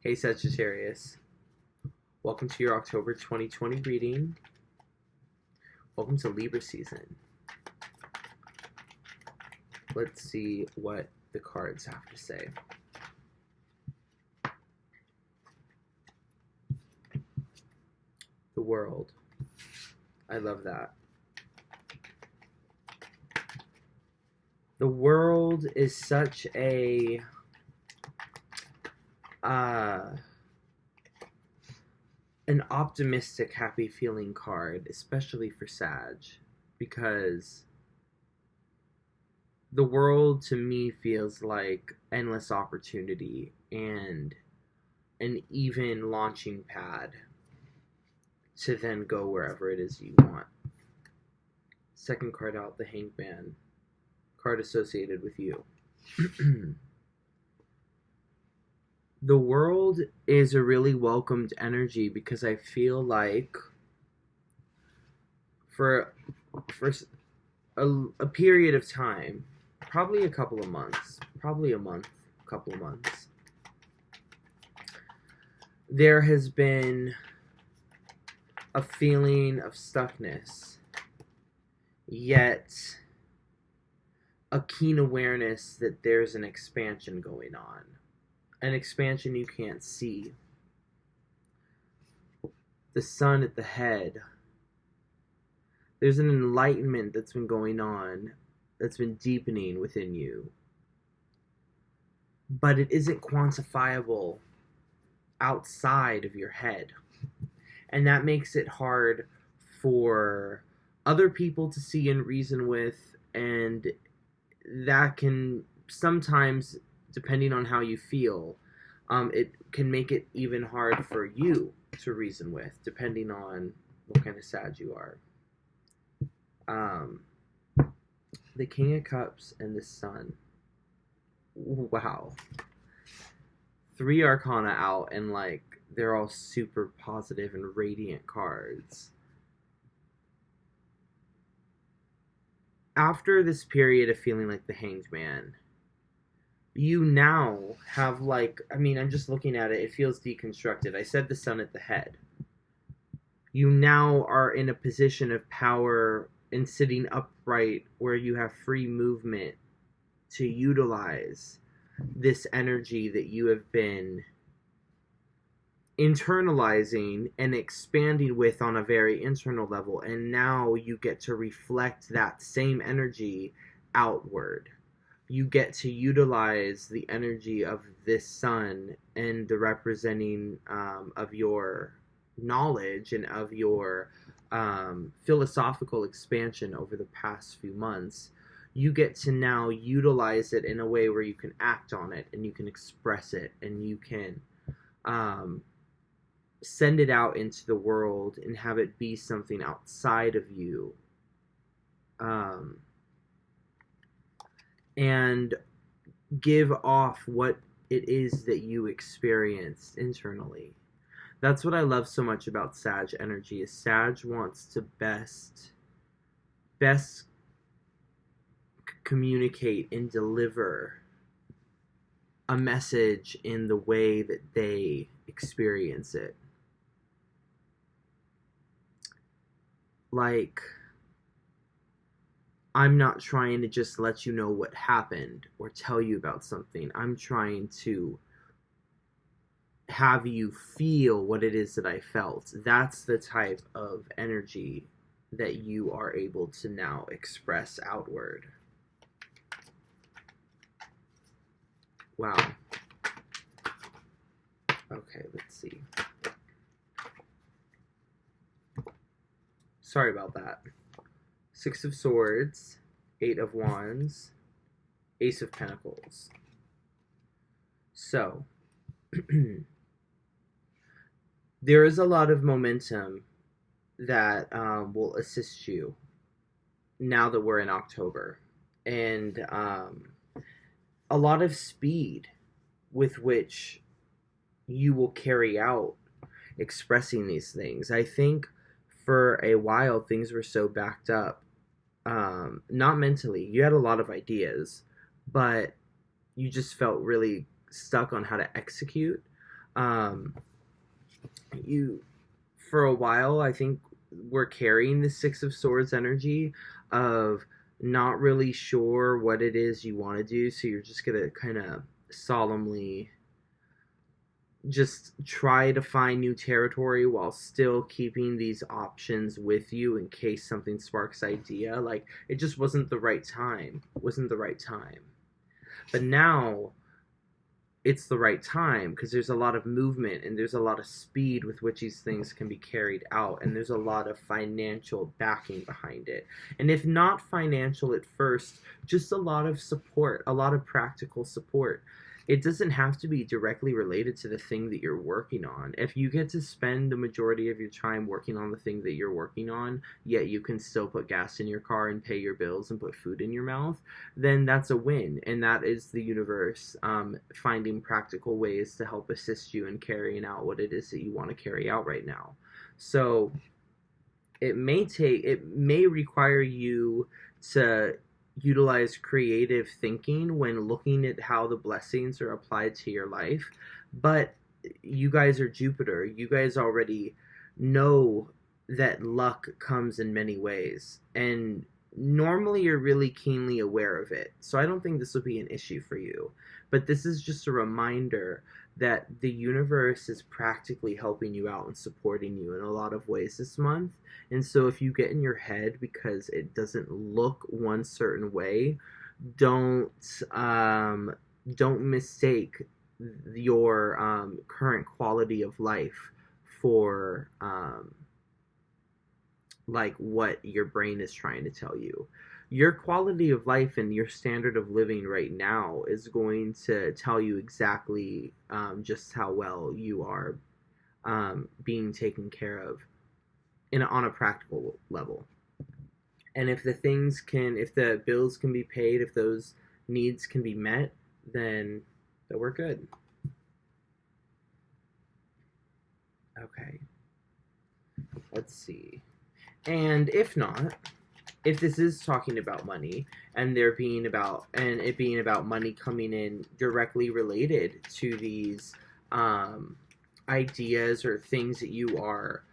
Hey Sagittarius, welcome to your October 2020 reading. Welcome to Libra season. Let's see what the cards have to say. The world. I love that. The world is such a an optimistic, happy feeling card, especially for Sag, because the world to me feels like endless opportunity and an even launching pad to then go wherever it is you want. Second card out, the Hanged Man, card associated with you. The world is a really welcomed energy because I feel like for a period of time, probably a couple of months, couple of months, there has been a feeling of stuckness, yet a keen awareness that there's an expansion going on. An expansion you can't see. The sun at the head. There's an enlightenment that's been going on, that's been deepening within you. But it isn't quantifiable outside of your head. And that makes it hard for other people to see and reason with, and that can sometimes, depending on how you feel, it can make it even hard for you to reason with, depending on what kind of Sag you are. The King of Cups and the Sun. Wow. 3 Arcana out, and like they're all super positive and radiant cards. After this period of feeling like the Hanged Man, you now have I'm just looking at it, it feels deconstructed. I said the sun at the head. You now are in a position of power and sitting upright where you have free movement to utilize this energy that you have been internalizing and expanding with on a very internal level, and now you get to reflect that same energy outward. You get to utilize the energy of this sun and the representing of your knowledge and of your philosophical expansion over the past few months. You get to now utilize it in a way where you can act on it and you can express it and you can send it out into the world and have it be something outside of you. And give off what it is that you experienced internally. That's what I love so much about Sag energy, is Sag wants to best communicate and deliver a message in the way that they experience it. Like, I'm not trying to just let you know what happened or tell you about something. I'm trying to have you feel what it is that I felt. That's the type of energy that you are able to now express outward. Wow. Okay, let's see. Sorry about that. 6 of Swords, 8 of Wands, Ace of Pentacles. So, there is a lot of momentum that will assist you now that we're in October. And a lot of speed with which you will carry out expressing these things. I think for a while things were so backed up, not mentally. You had a lot of ideas, but you just felt really stuck on how to execute. Um, you for a while, I think we're carrying the Six of Swords energy of not really sure what it is you want to do, so you're just gonna kind of solemnly just try to find new territory while still keeping these options with you in case something sparks idea. Like, it just wasn't the right time. Wasn't the right time. But now it's the right time because there's a lot of movement and there's a lot of speed with which these things can be carried out, and there's a lot of financial backing behind it. And if not financial at first, just a lot of support, a lot of practical support. It doesn't have to be directly related to the thing that you're working on. If you get to spend the majority of your time working on the thing that you're working on, yet you can still put gas in your car and pay your bills and put food in your mouth, then that's a win. And that is the universe finding practical ways to help assist you in carrying out what it is that you want to carry out right now. So it may require you to utilize creative thinking when looking at how the blessings are applied to your life. But you guys are Jupiter. You guys already know that luck comes in many ways. And normally you're really keenly aware of it. So I don't think this will be an issue for you. But this is just a reminder that the universe is practically helping you out and supporting you in a lot of ways this month. And so if you get in your head because it doesn't look one certain way, don't mistake your current quality of life for like what your brain is trying to tell you. Your quality of life and your standard of living right now is going to tell you exactly just how well you are being taken care of on a practical level. And if the bills can be paid, if those needs can be met, then we're good. Okay. Let's see. And if not, if this is talking about money and it being about money coming in directly related to these ideas or things that you are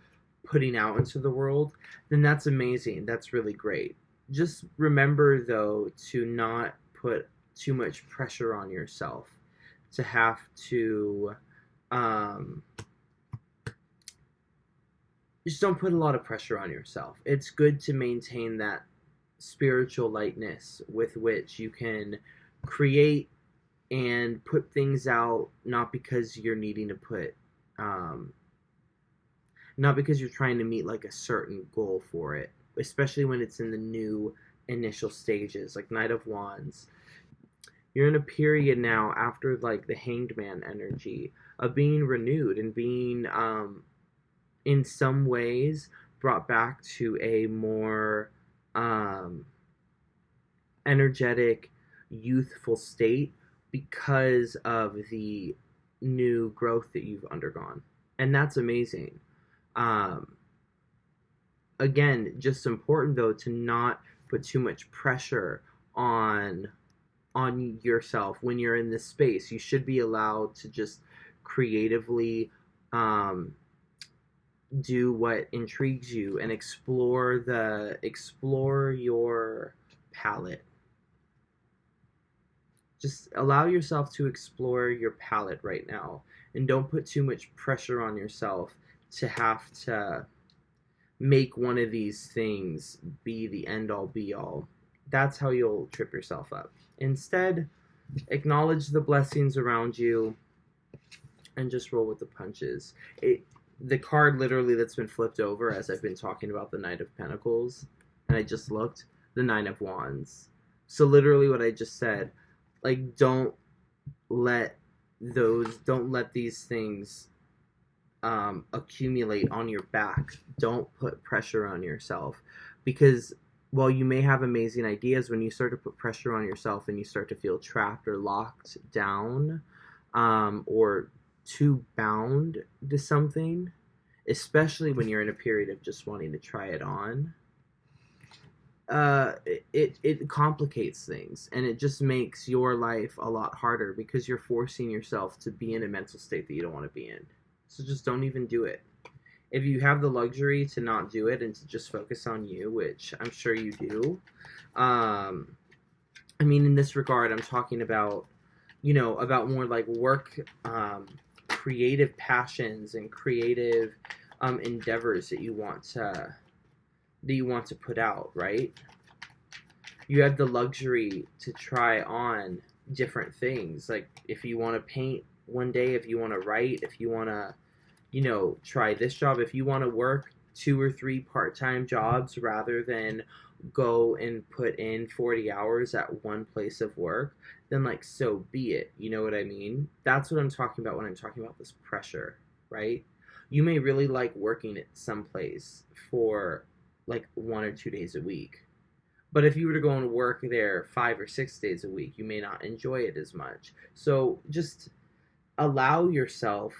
putting out into the world, then that's amazing. That's really great. Just remember, though, to not put too much pressure on yourself to have to just don't put a lot of pressure on yourself. It's good to maintain that spiritual lightness with which you can create and put things out, not because you're needing to put not because you're trying to meet like a certain goal for it, especially when it's in the new initial stages, like Knight of Wands. You're in a period now after like the Hanged Man energy of being renewed and being in some ways brought back to a more energetic, youthful state because of the new growth that you've undergone. And that's amazing. Again, just important though to not put too much pressure on yourself when you're in this space. You should be allowed to just creatively do what intrigues you and explore your palette. Just allow yourself to explore your palette right now, and don't put too much pressure on yourself to have to make one of these things be the end all be all. That's how you'll trip yourself up. Instead, acknowledge the blessings around you and just roll with the punches. The card literally that's been flipped over as I've been talking about the Knight of Pentacles, and I just looked, the Nine of Wands. So literally what I just said, like, don't let these things accumulate on your back. Don't put pressure on yourself, because while you may have amazing ideas, when you start to put pressure on yourself and you start to feel trapped or locked down, or too bound to something, especially when you're in a period of just wanting to try it on, it complicates things, and it just makes your life a lot harder because you're forcing yourself to be in a mental state that you don't want to be in. So just don't even do it. If you have the luxury to not do it and to just focus on you, which I'm sure you do, I mean, in this regard, I'm talking about, about more like work, creative passions and creative endeavors that you want to put out, right? You have the luxury to try on different things. Like if you want to paint one day, if you want to write, if you want to, try this job, if you want to work 2 or 3 part-time jobs rather than go and put in 40 hours at one place of work, then like so be it. You know what I mean? That's what I'm talking about when I'm talking about this pressure, right? You may really like working at some place for like 1 or 2 days a week. But if you were to go and work there 5 or 6 days a week, you may not enjoy it as much. So just allow yourself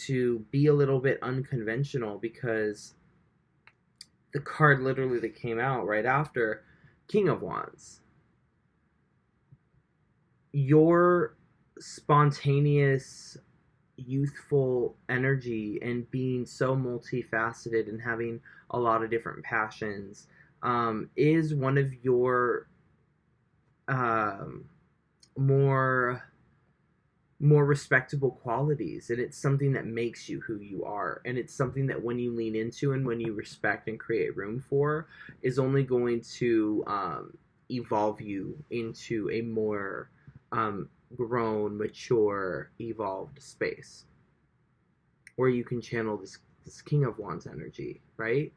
to be a little bit unconventional, because the card literally that came out right after, King of Wands. Your spontaneous, youthful energy and being so multifaceted and having a lot of different passions is one of your more respectable qualities, and it's something that makes you who you are, and it's something that when you lean into and when you respect and create room for, is only going to evolve you into a more grown, mature, evolved space where you can channel this King of Wands energy, right?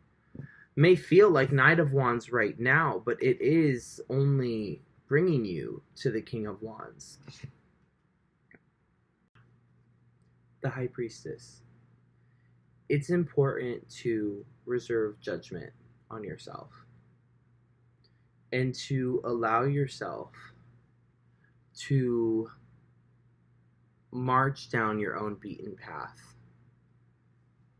May feel like Knight of Wands right now, but it is only bringing you to the King of Wands. The High Priestess. It's important to reserve judgment on yourself and to allow yourself to march down your own beaten path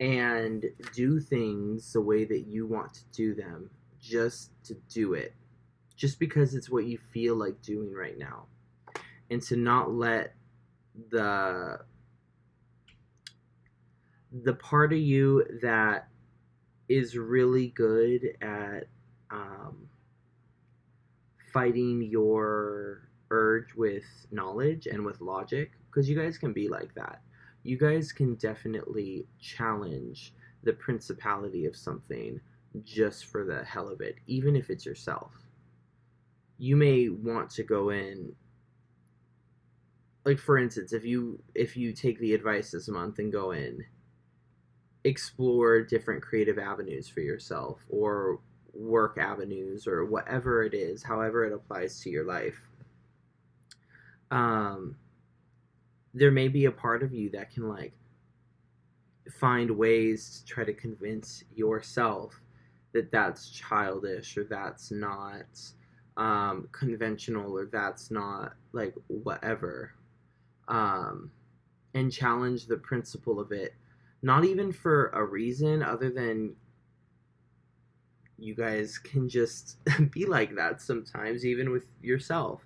and do things the way that you want to do them, just to do it, just because it's what you feel like doing right now, and to not let the part of you that is really good at fighting your urge with knowledge and with logic, because you guys can be like that. You guys can definitely challenge the principality of something just for the hell of it, even if it's yourself. You may want to go in, like for instance, if you take the advice this month and go in, explore different creative avenues for yourself, or work avenues, or whatever it is, however it applies to your life. There may be a part of you that can like find ways to try to convince yourself that that's childish, or that's not conventional, or that's not like whatever, and challenge the principle of it, not even for a reason other than you guys can just be like that sometimes, even with yourself.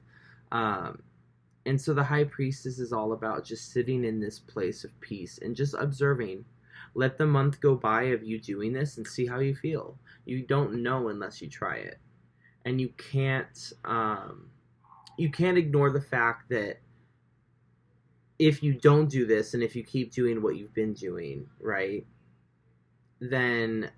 And so the High Priestess is all about just sitting in this place of peace and just observing. Let the month go by of you doing this and see how you feel. You don't know unless you try it. And you can't ignore the fact that if you don't do this, and if you keep doing what you've been doing, right, then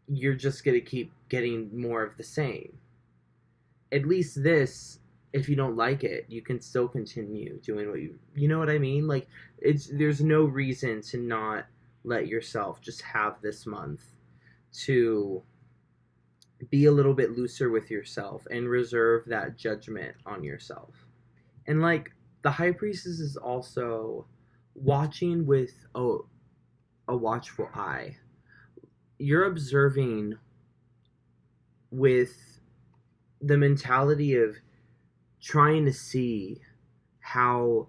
you're just going to keep getting more of the same. At least this, if you don't like it, you can still continue doing what you know what I mean? Like, there's no reason to not let yourself just have this month to be a little bit looser with yourself and reserve that judgment on yourself. And like, the High Priestess is also watching with a watchful eye. You're observing with the mentality of trying to see how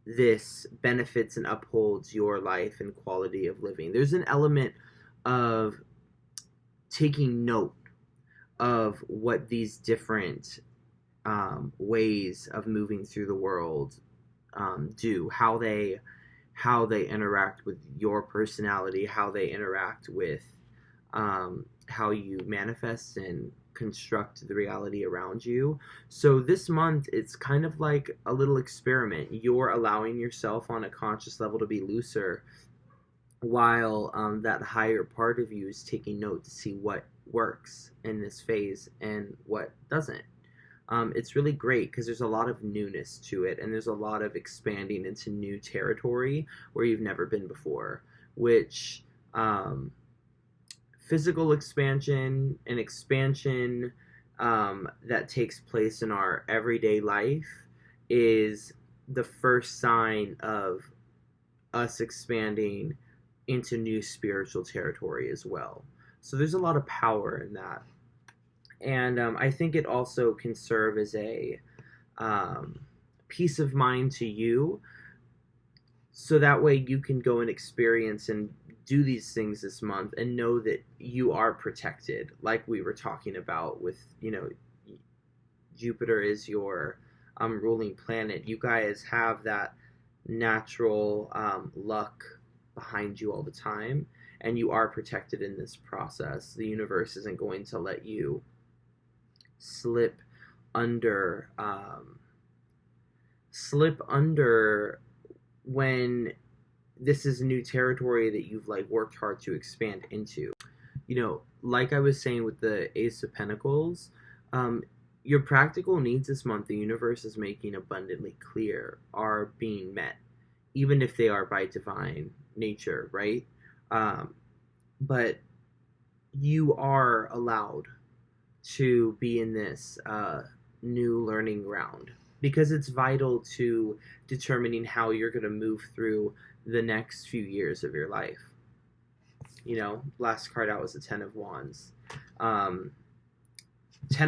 this benefits and upholds your life and quality of living. There's an element of taking note of what these different ways of moving through the world do, how they interact with your personality, how they interact with how you manifest and construct the reality around you. So this month, it's kind of like a little experiment. You're allowing yourself on a conscious level to be looser, while that higher part of you is taking note to see what works in this phase and what doesn't. It's really great because there's a lot of newness to it, and there's a lot of expanding into new territory where you've never been before, which physical expansion and expansion that takes place in our everyday life is the first sign of us expanding into new spiritual territory as well. So there's a lot of power in that. And I think it also can serve as a peace of mind to you, so that way you can go and experience and do these things this month and know that you are protected, like we were talking about with, Jupiter is your ruling planet. You guys have that natural luck behind you all the time, and you are protected in this process. The universe isn't going to let you slip under when this is new territory that you've worked hard to expand into. Like I was saying with the Ace of Pentacles, your practical needs this month, the universe is making abundantly clear, are being met, even if they are by divine nature, right? But you are allowed to be in this new learning ground, because it's vital to determining how you're going to move through the next few years of your life. Last card out was the Ten of Wands. 10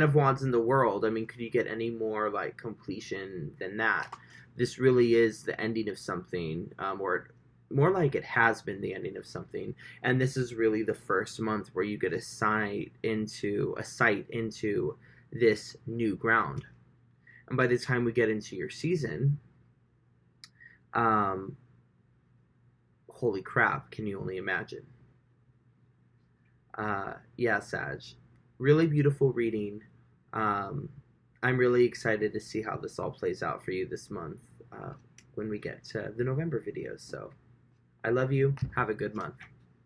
of Wands in the world. I mean, could you get any more completion than that? This really is the ending of something, or more like it has been the ending of something. And this is really the first month where you get a sight into this new ground. And by the time we get into your season, holy crap, can you only imagine? Yeah, Sag. Really beautiful reading. I'm really excited to see how this all plays out for you this month when we get to the November videos. So I love you. Have a good month.